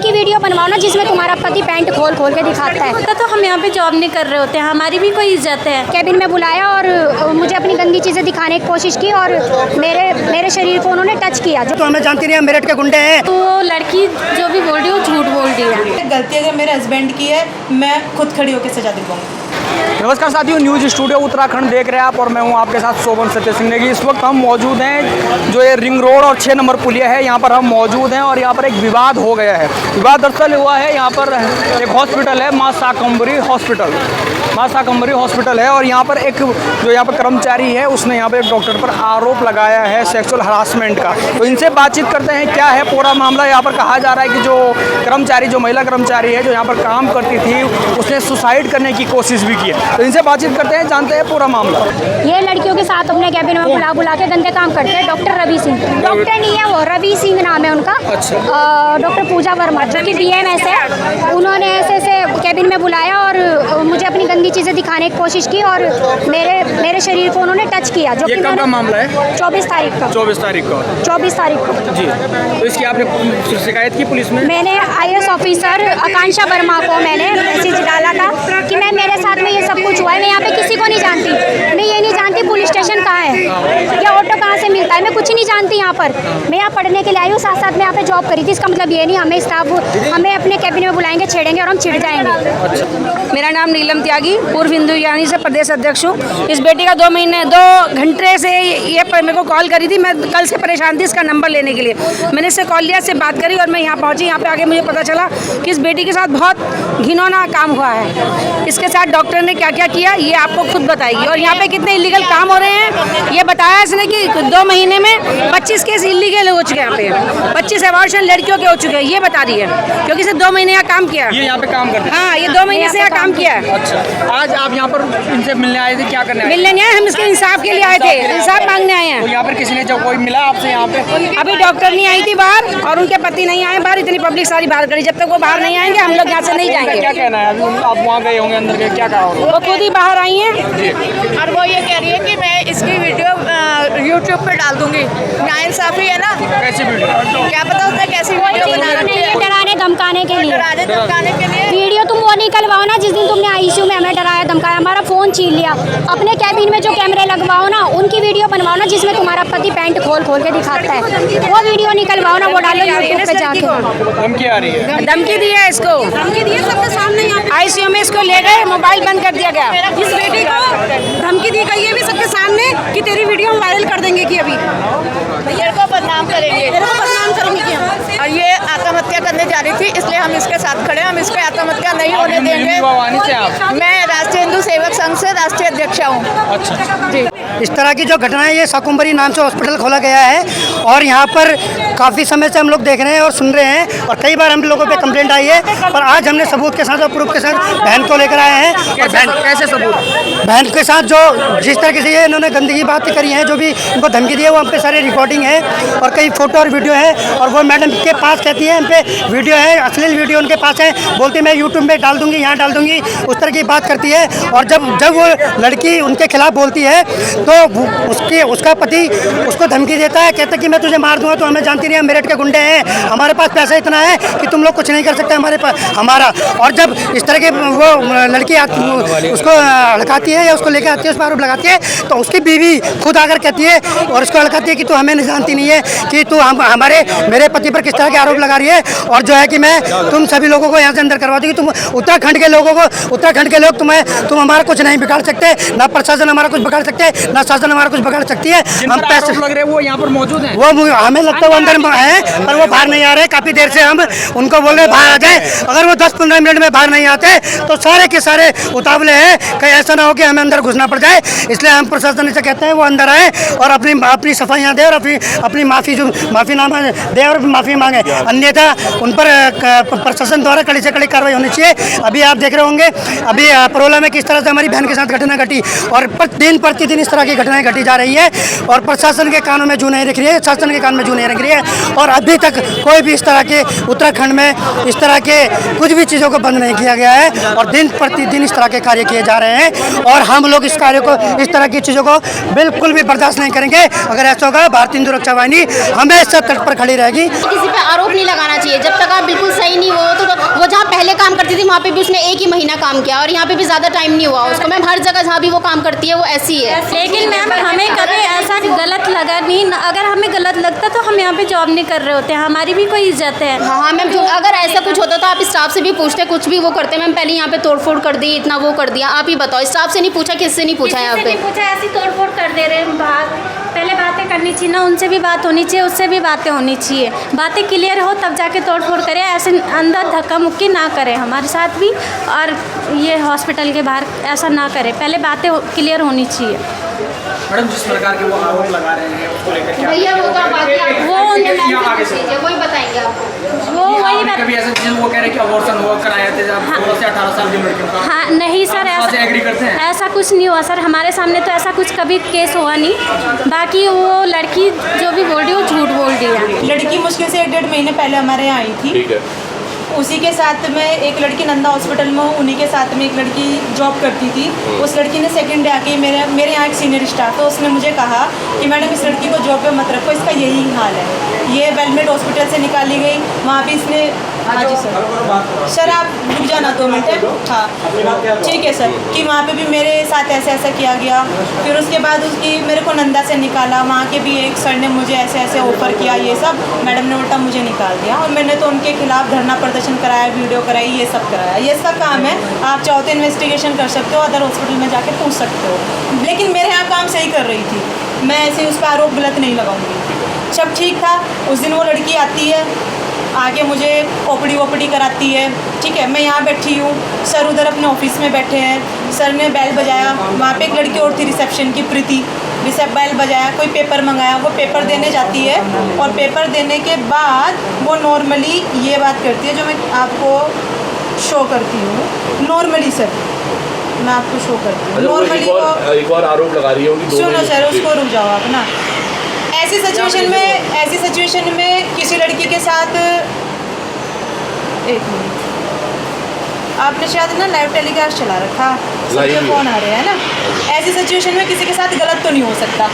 उनकी वीडियो बनवाओ ना जिसमें तुम्हारा पति पैंट खोल खोल के दिखाता है। तो हम यहाँ पे जॉब नहीं कर रहे होते हैं, हमारी भी कोई इज्जत है। कैबिन में बुलाया और मुझे अपनी गंदी चीजें दिखाने की कोशिश की और मेरे शरीर को उन्होंने टच किया। तो हमें जानती नहीं है, मेरठ के गुंडे हैं। तो लड़की जो भी बोल रही है वो झूठ बोल रही है। गलती अगर मेरे हस्बैंड की है, मैं खुद खड़ी होकर सजा दिलवाऊंगी। नमस्कार साथियों, न्यूज़ स्टूडियो उत्तराखंड देख रहे हैं आप और मैं हूं आपके साथ शोभन सत्य सिंह नेगी। इस वक्त हम मौजूद हैं जो ये रिंग रोड और 6 नंबर पुलिया है, यहाँ पर हम मौजूद हैं और यहाँ पर एक विवाद हो गया है। विवाद दरअसल हुआ है, यहाँ पर एक हॉस्पिटल है, माँ शाकंभरी हॉस्पिटल है और यहाँ पर एक जो यहाँ पर कर्मचारी है उसने यहाँ पर एक डॉक्टर पर आरोप लगाया है सेक्सुअल हरासमेंट का। तो इनसे बातचीत करते हैं क्या है पूरा मामला। यहाँ पर कहा जा रहा है कि जो महिला कर्मचारी है जो यहाँ पर काम करती थी उसने सुसाइड करने की कोशिश भी की है। तो इनसे बातचीत करते हैं, जानते हैं पूरा मामला। ये लड़कियों के साथ अपने कैबिन में बुला के गंदे काम करते हैं। डॉक्टर रवि सिंह, डॉक्टर नहीं है वो, रवि सिंह नाम है उनका। डॉक्टर पूजा वर्मा जो कि BMS है, उन्होंने ऐसे कैबिन में बुलाया और मुझे अपनी गंदी चीजें दिखाने की कोशिश की और मेरे शरीर को उन्होंने टच किया। जो ये कब का मामला है? 24 तारीख को। 24 तारीख को जी। तो इसकी आपने शिकायत की पुलिस में? मैंने IAS ऑफिसर आकांक्षा वर्मा को मैंने मैसेज डाला था कि मैं मेरे साथ में ये सब कुछ हुआ है। मैं यहाँ पे किसी को नहीं जानती, मैं ये नहीं जानती पुलिस स्टेशन कहाँ है या ऑटो कहाँ से मिलता है, मैं कुछ नहीं जानती। यहाँ पर मैं यहाँ पढ़ने के लिए आई हूँ, साथ साथ में यहाँ पे जॉब करी थी। इसका मतलब ये नहीं हमें स्टाफ हमें अपने कैबिन में बुलाएंगे, छेड़ेंगे और हम छिड़ जाएंगे। मेरा नाम नीलम त्यागी, पूर्व हिंदू यानी से प्रदेश अध्यक्ष हूँ। इस बेटी का 2 घंटे से ये मेरे को कॉल करी थी। मैं कल से परेशान थी इसका नंबर लेने के लिए। मैंने इससे कॉल लिया, इससे बात करी और मैं यहाँ पहुँची। यहाँ पे आगे मुझे पता चला कि इस बेटी के साथ बहुत घिनौना काम हुआ है। इसके साथ डॉक्टर ने क्या क्या किया ये आपको खुद बताएगी। और यहाँ पे कितने इलीगल काम हो रहे हैं ये बताया इसने कि 2 महीने में 25 केस इलीगल हो चुके हैं। यहाँ पे 25 अबॉर्शन लड़कियों के हो चुके हैं, ये बता रही है, क्योंकि इसे 2 महीने यहाँ काम किया। ये यहाँ पे काम करते हैं? हाँ, ये 2 महीने से यहाँ काम किया है। अच्छा, आज आप यहाँ पर इनसे मिलने आए थे, क्या करने आए? मिलने नहीं आए, हम इसके इंसाफ के लिए आए थे, इंसाफ मांगने आए हैं। तो यहाँ पर किसी ने जब कोई मिला आपसे यहाँ पे? अभी डॉक्टर नहीं आई थी बाहर और उनके पति नहीं आए बाहर। इतनी पब्लिक सारी बाहर करी, जब तक वो बाहर नहीं आएंगे हम लोग यहाँ से नहीं जाएंगे। क्या कहना है? अभी आप वहाँ गए होंगे अंदर के, क्या कहा? वो खुद ही बाहर आई हैं और वो ये कह रही है कि मैं इसकी वीडियो YouTube पे डाल दूंगी। नाइंसाफी है ना। कैसी वीडियो? क्या पता उसने कैसी वीडियो बना रखी है। डराने धमकाने के लिए वीडियो तुम वो निकलवाओ ना जिस दिन तुमने ICU में हमें डराया धमकाया, हमारा फोन छीन लिया। अपने कैबिन में जो कैमरे लगवाओ ना उनकी वीडियो बनवाओ ना जिसमें तुम्हारा पति पैंट खोल खोल के दिखाता है, वो वीडियो निकलवाओ ना, वो डालो YouTube पे जाके। धमकी आ रही है? धमकी दी है इसको, धमकी दी है सबके सामने। ICU में इसको ले गए, मोबाइल बंद कर दिया गया। इस बेटी को धमकी दी गई है भी सबके सामने कि तेरी वीडियो हम वायरल कर देंगे कि अभी तेरे को बदनाम करेंगे, कि और ये आत्महत्या करने जा रही थी, इसलिए हम इसके साथ खड़े हैं। हम इसको आत्महत्या नहीं होने देंगे। मैं राष्ट्रीय हिंदू सेवक संघ से राष्ट्रीय अध्यक्ष हूँ। अच्छा जी। इस तरह की जो घटनाएं, ये शाकंभरी नाम से हॉस्पिटल खोला गया है और यहाँ पर काफ़ी समय से हम लोग देख रहे हैं और सुन रहे हैं और कई बार हम लोगों पे कंप्लेंट आई है। और आज हमने सबूत के साथ और प्रूफ के साथ बहन को लेकर आए हैं। और कैसे सबूत? बहन के साथ जो जिस तरीके से ये इन्होंने गंदगी बातें करी हैं, जो भी इनको धमकी दी है, वो हम पे सारे रिकॉर्डिंग है और कई फोटो और वीडियो है। और वो मैडम के पास कहती है हम पे वीडियो है, अश्लील वीडियो उनके पास है, बोलती मैं YouTube में डाल दूंगी, यहाँ डाल दूंगी, उस तरह की बात करती है। और जब वो लड़की उनके खिलाफ बोलती है तो उसका पति उसको धमकी देता है, कहता है कि मैं तुझे मार दूंगा, तो हमें जानती नहीं है, मेरठ के गुंडे हैं, हमारे पास पैसा इतना है कि तुम लोग कुछ नहीं कर सकते हमारे पास हमारा। और जब इस तरह के वो लड़की उसको हड़काती है या उसको लेकर आती है, उस पर आरोप लगाती है, तो उसकी बीवी खुद आकर कहती है और उसको हड़काती है कि तू हमें नहीं जानती नहीं है कि तू मेरे पति पर किस तरह के आरोप लगा रही है और जो है कि मैं तुम सभी लोगों को यहाँ से अंदर करवा दूंगी। तुम उत्तराखंड के लोग तुम हमारा कुछ नहीं बिगाड़ सकते, ना प्रशासन हमारा कुछ बिगाड़ सकते, ना शासन हमारा कुछ बिगाड़ सकती है। हम पैसे लग रहे हैं वो यहाँ पर मौजूद हैं? वो हमें लगता है वो अंदर है पर वो बाहर नहीं आ रहे। काफ़ी देर से हम उनको बोल रहे बाहर आ जाए, अगर वो 10-15 मिनट में बाहर नहीं आते तो सारे के सारे उतावले हैं, कहीं ऐसा ना हो कि हमें अंदर घुसना पड़ जाए। इसलिए हम प्रशासन से कहते हैं वो अंदर आए और अपनी सफाइयाँ दे और अपनी माफ़ीनामा दे और माफ़ी मांगे, अन्यथा उन पर प्रशासन द्वारा कड़ी से कड़ी कार्रवाई होनी चाहिए। अभी आप देख रहे होंगे अभी परोला में किस तरह से हमारी बहन के साथ घटना घटी और प्रतिदिन इस तरह की घटनाएं घटी जा रही है और प्रशासन के कानों में जू नहीं रख रही है, शासन के कान में जू नहीं रख रही है। और अभी तक कोई भी इस तरह के उत्तराखंड में इस तरह के कुछ भी चीज़ों को बंद नहीं किया गया है और दिन प्रतिदिन इस तरह के कार्य किए जा रहे हैं और हम लोग इस कार्य को, इस तरह की चीज़ों को बिल्कुल भी बर्दाश्त नहीं करेंगे। अगर ऐसा होगा भारतीय हिंदू रक्षा वाहिनी हमेशा तट पर खड़ी रहेगी। किसी पे आरोप नहीं लगाना चाहिए जब तक आप बिल्कुल सही नहीं हो वहाँ पे भी उसने 1 ही महीना काम किया और यहाँ पे भी ज़्यादा टाइम नहीं हुआ उसको। मैम हर जगह जहाँ भी वो काम करती है वो ऐसी है। लेकिन मैम हमें कभी ऐसा गलत लगा नहीं, अगर हमें गलत लगता तो हम यहाँ पे जॉब नहीं कर रहे होते, हमारी भी कोई इज्जत है। हाँ मैम, अगर ऐसा कुछ होता तो आप स्टाफ से भी पूछते, कुछ भी वो करते। मैम पहले यहाँ पे तोड़फोड़ कर दी, इतना वो कर दिया, आप ही बताओ। स्टाफ से नहीं पूछा, किससे नहीं पूछा यहाँ पे? पूछा, ऐसी तोड़फोड़ कर दे रहे हैं। पहले बातें करनी चाहिए ना, उनसे भी बात होनी चाहिए, उससे भी बातें होनी चाहिए, बातें क्लियर हो तब जाके तोड़फोड़ करें। ऐसे अंदर धक्का मुक्की ना करें हमारे साथ भी, और ये हॉस्पिटल के बाहर ऐसा ना करें, पहले बातें क्लियर होनी चाहिए। मैडम जिस प्रकार के वो आरोप लगा रहे हैं उसको लेकर क्या भैया वो तो बाकी आगे से वही बताएंगे आपको। वो वही बात। कभी ऐसा चीज़ वो कह रहे हैं कि अबॉर्शन हुआ कराया थे जब 16 से 18 साल की लड़कियों का? हाँ नहीं सर, ऐसा एग्री करते हैं? ऐसा कुछ नहीं हुआ सर, हमारे सामने तो ऐसा कुछ कभी केस हुआ नहीं। बाकी वो लड़की जो भी बोल रही है वो झूठ बोल रही है। लड़की मुश्किल से 1-1.5 महीने पहले हमारे यहाँ आई थी। ठीक है। उसी के साथ में एक लड़की नंदा हॉस्पिटल में हूँ, उन्हीं के साथ में एक लड़की जॉब करती थी। उस लड़की ने सेकंड डे आके मेरे यहाँ एक सीनियर स्टाफ है, उसने मुझे कहा कि मैडम इस लड़की को जॉब पे मत रखो, इसका यही हाल है। ये वेलमेड हॉस्पिटल से निकाली गई, वहाँ भी इसने। हाँ जी सर आप रुक जाना 2 मिनट। हाँ ठीक है सर, कि वहाँ पे भी मेरे साथ ऐसा किया गया। फिर उसके बाद उसकी मेरे को नंदा से निकाला, वहाँ के भी एक सर ने मुझे ऐसे ऑफ़र किया, ये सब मैडम ने उल्टा मुझे निकाल दिया। और मैंने तो उनके खिलाफ धरना प्रदर्शन कराया, वीडियो कराई, ये सब कराया। ये इसका काम है, आप चाहो तो इन्वेस्टिगेशन कर सकते हो, अदर हॉस्पिटल में जाके पूछ सकते हो। लेकिन मेरे यहाँ काम सही कर रही थी, मैं ऐसे उसका आरोप गलत नहीं लगाऊंगी। सब ठीक था। उस दिन वो लड़की आती है, आगे मुझे ओपीडी कराती है। ठीक है, मैं यहाँ बैठी हूँ, सर उधर अपने ऑफिस में बैठे हैं। सर ने बेल बजाया, वहाँ पे एक लड़की और थी रिसेप्शन की, प्रीति। बेल बजाया, कोई पेपर मंगाया, वो पेपर देने जाती है। और पेपर देने के बाद वो नॉर्मली ये बात करती है जो मैं आपको शो करती हूँ। नॉर्मली सर मैं आपको शो करती हूँ। नॉर्मली एक और आरोप लगा रही होगी। सुनो सर, उसको रुक जाओ आप ना। ऐसी सिचुएशन में किसी लड़की के साथ, एक मिनट, आपने शायद ना लाइव टेलीकास्ट चला रखा, सबके फ़ोन आ रहे हैं ना। ऐसी सिचुएशन में किसी के साथ गलत तो नहीं हो सकता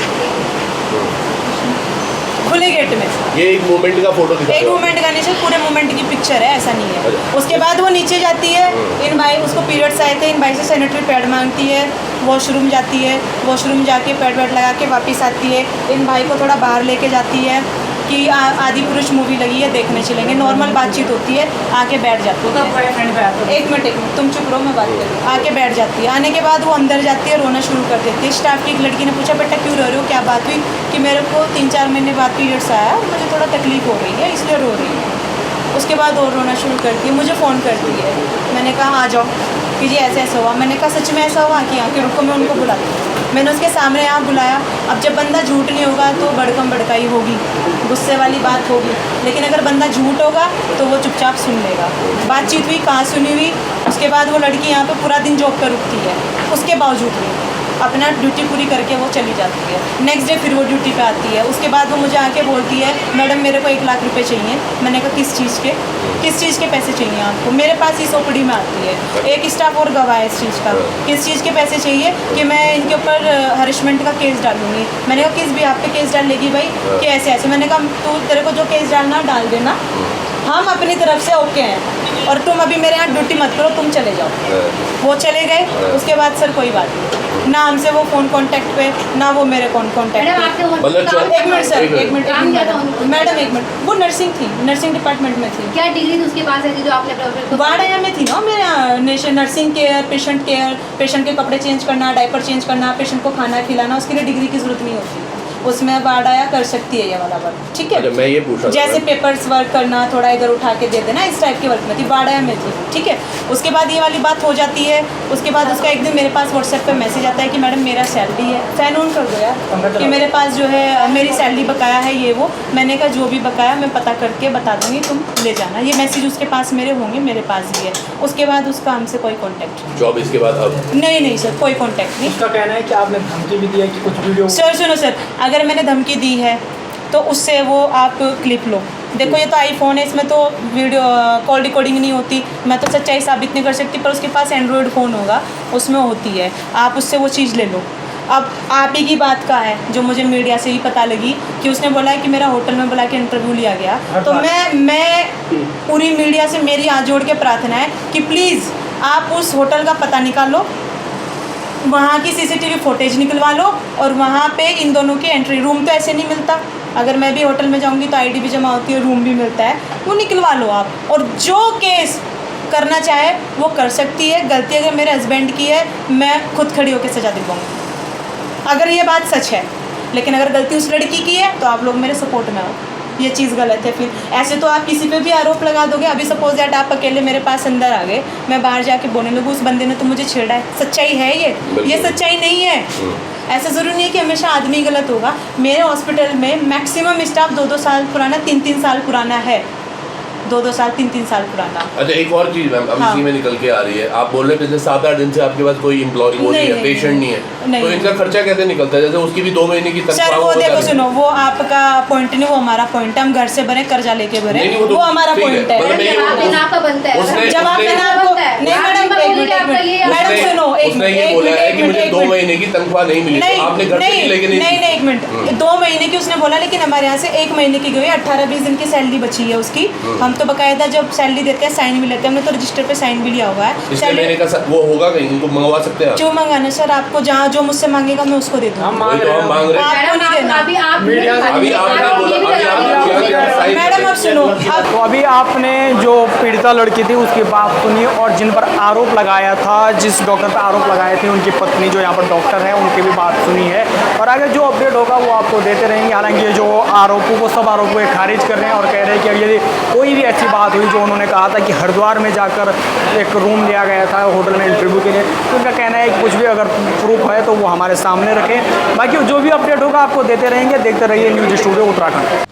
खुले गेट में। ये एक मोमेंट का फोटो दिखा, एक मोमेंट का नहीं सर, पूरे मोमेंट की पिक्चर है, ऐसा नहीं है। उसके बाद वो नीचे जाती है, इन भाई उसको पीरियड्स आए थे, इन भाई से सैनिटरी पैड मांगती है, वॉशरूम जाती है, वॉशरूम जाके पैड वैड लगा के वापस आती है। इन भाई को थोड़ा बाहर लेके जाती है कि आदि पुरुष मूवी लगी है, देखने चलेंगे। नॉर्मल बातचीत होती है, आके बैठ जाती है। एक मिनट तुम चुप रहो, मैं बात करूँ। आके बैठ जाती है। आने के बाद वो अंदर जाती है, रोना शुरू कर देती है। स्टाफ की एक लड़की ने पूछा, बेटा क्यों रो रहे हो, क्या बात हुई? कि मेरे को 3-4 महीने बाद पीरियड्स आया, मुझे थोड़ा तकलीफ हो रही है इसलिए रो रही है। उसके बाद और रोना शुरू करती है, मुझे फ़ोन करती है। मैंने कहा आ जाओ, कि जी ऐसे हुआ। मैंने कहा सच में ऐसा हुआ? कि हाँ, कि रुको मैं उनको बुलाती हूँ। मैंने उसके सामने यहाँ बुलाया। अब जब बंदा झूठ नहीं होगा तो बड़कम बड़काई होगी, गुस्से वाली बात होगी। लेकिन अगर बंदा झूठ होगा तो वो चुपचाप सुन लेगा। बातचीत हुई, कहाँ सुनी हुई। उसके बाद वो लड़की यहाँ पे पूरा दिन जॉब पर रुकती है, उसके बावजूद भी अपना ड्यूटी पूरी करके वो चली जाती है। नेक्स्ट डे फिर वो ड्यूटी पे आती है। उसके बाद वो मुझे आके बोलती है, मैडम मेरे को 1 लाख रुपए चाहिए। मैंने कहा किस चीज़ के पैसे चाहिए आपको? मेरे पास इस ओपीडी में आती है, एक स्टाफ और गवाह है इस चीज़ का। किस चीज़ के पैसे चाहिए? कि मैं इनके ऊपर हरेसमेंट का केस डालूंगी। मैंने कहा किस भी आप पे केस डाल लेगी भाई? कि ऐसे ऐसे। मैंने कहा तू तेरे को जो केस डालना डाल देना, हम अपनी तरफ से ओके हैं, और तुम अभी मेरे यहाँ ड्यूटी मत करो, तुम चले जाओ। वो चले गए। उसके बाद सर कोई बात नहीं, ना हमसे वो फ़ोन कांटेक्ट पे, ना वो मेरे कांटेक्ट पे। एक मिनट सर, एक मिनट मैडम, एक मिनट। वो नर्सिंग थी, नर्सिंग डिपार्टमेंट में थी। क्या डिग्री उसके पास है जो आपने वार्ड में थी ना मेरे यहाँ? नर्सिंग केयर, पेशेंट के कपड़े चेंज करना, डायपर चेंज करना, पेशेंट को खाना खिलाना, उसके लिए डिग्री की ज़रूरत नहीं होती। उसमें वार्ड आया कर सकती है ये वाला वर्क। ठीक है, अच्छा, मैं ये पूछ रहा था जैसे पेपर्स वर्क करना, थोड़ा इधर उठा के दे देना, इस टाइप के वर्क में थी, वार्ड आया में थी। ठीक है, उसके बाद ये वाली बात हो जाती है। उसके बाद उसका एक दिन मेरे पास व्हाट्सएप पे मैसेज आता है कि मैडम मेरा सैलरी है, फैन ऑन कर दो यार, कि मेरे पास जो है मेरी सैलरी बकाया है ये वो। मैंने कहा जो भी बकाया मैं पता करके बता दूँगी, तुम ले जाना। ये मैसेज उसके पास मेरे होंगे, मेरे पास भी है। उसके बाद उसका हमसे कोई कॉन्टैक्ट जॉब इसके बाद अब नहीं सर, कोई कॉन्टैक्ट नहीं। उसका कहना है कि आपने धमकी भी दी है कि कुछ वीडियो। सर सुनो सर, अगर मैंने धमकी दी है तो उससे वो आप क्लिप लो। देखो ये तो आईफोन है, इसमें तो वीडियो कॉल रिकॉर्डिंग नहीं होती। मैं तो सच्चाई साबित नहीं कर सकती, पर उसके पास एंड्रॉयड फ़ोन होगा, उसमें होती है। आप उससे वो चीज़ ले लो। अब आप ही की बात का है जो मुझे मीडिया से ही पता लगी कि उसने बोला है कि मेरा होटल में बुला के इंटरव्यू लिया गया। तो मैं पूरी मीडिया से मेरी हाथ जोड़ के प्रार्थना है कि प्लीज़ आप उस होटल का पता निकालो, वहाँ की सीसीटीवी फुटेज निकलवा लो और वहाँ पे इन दोनों की एंट्री। रूम तो ऐसे नहीं मिलता, अगर मैं भी होटल में जाऊँगी तो आईडी भी जमा होती है, रूम भी मिलता है, वो निकलवा लो आप। और जो केस करना चाहे वो कर सकती है। गलती अगर मेरे हस्बैंड की है, मैं खुद खड़ी होकर सजा दिलवाऊँगी अगर ये बात सच है। लेकिन अगर गलती उस लड़की की है तो आप लोग मेरे सपोर्ट में आओ। ये चीज़ गलत है। फिर ऐसे तो आप किसी पे भी आरोप लगा दोगे। अभी सपोज दैट आप अकेले मेरे पास अंदर आ गए, मैं बाहर जाके बोलने लगूँ उस बंदे ने तो मुझे छेड़ा है, सच्चाई है ये सच्चाई नहीं है। ऐसा ज़रूरी नहीं है कि हमेशा आदमी गलत होगा। मेरे हॉस्पिटल में मैक्सिमम स्टाफ 2-2 साल पुराना, 3-3 साल पुराना है, 2-2 साल 3-3 साल पुराना। अच्छा, एक और चीज़ मैम अब इसी में निकल के आ रही है, आप बोल रहे हैं पिछले 7-8 दिन से आपके पास कोई एम्प्लॉय नहीं है, पेशेंट नहीं है, तो इनका खर्चा कैसे निकलता है? जैसे उसकी भी 2 महीने की तनख्वाह। सर वो देखो सुनो, वो आपका पॉइंट नहीं, वो हमारा पॉइंट है। हम घर से भरे, कर्जा लेके भरे, वो हमारा पॉइंट है। जब आपने आपको नहीं मैडम सुनो, उसने ये बोला है कि मुझे 2 महीने की तनख्वाह नहीं मिली, तो आपने घर से लेके नहीं। 1 मिनट, 2 महीने की उसने बोला, लेकिन हमारे यहाँ से 1 महीने की गई, 18-20 दिन की सैलरी बची है उसकी। हम तो बकायदा जब सैलरी देते हैं साइन भी लेते हैं, हमने तो रजिस्टर पे साइन भी लिया हुआ है। पिछले महीने का वो होगा कहीं, इनको मंगवा सकते हैं? जो मंगाना सर, आपको जहाँ जो मुझसे मांगेगा मैं उसको दे दूँगा। हम मांग रहे हैं, आपको नहीं देना। अभी आपने बोला, मैडम अब सुनो, तो अभी आपने जो पीड़िता लड़की थी उसकी बात सुनी और जिन पर आरोप लगाया था, जिस डॉक्टर पर आरोप लगाए थे, उनकी पत्नी जो यहाँ पर डॉक्टर है उनकी भी बात सुनी है। और आगे जो अपडेट होगा वो आपको देते रहेंगे। हालांकि ये जो आरोपों को, सब आरोपों को खारिज कर रहे हैं और कह रहे हैं कि यदि कोई भी ऐसी बात हुई जो उन्होंने कहा था कि हरिद्वार में जाकर एक रूम लिया गया था होटल में इंटरव्यू के लिए, तो उनका कहना है कि कुछ भी अगर प्रूफ है तो वो हमारे सामने रखें। बाकी जो भी अपडेट होगा आपको देते रहेंगे। देखते रहिए न्यूज़ स्टूडियो उत्तराखंड।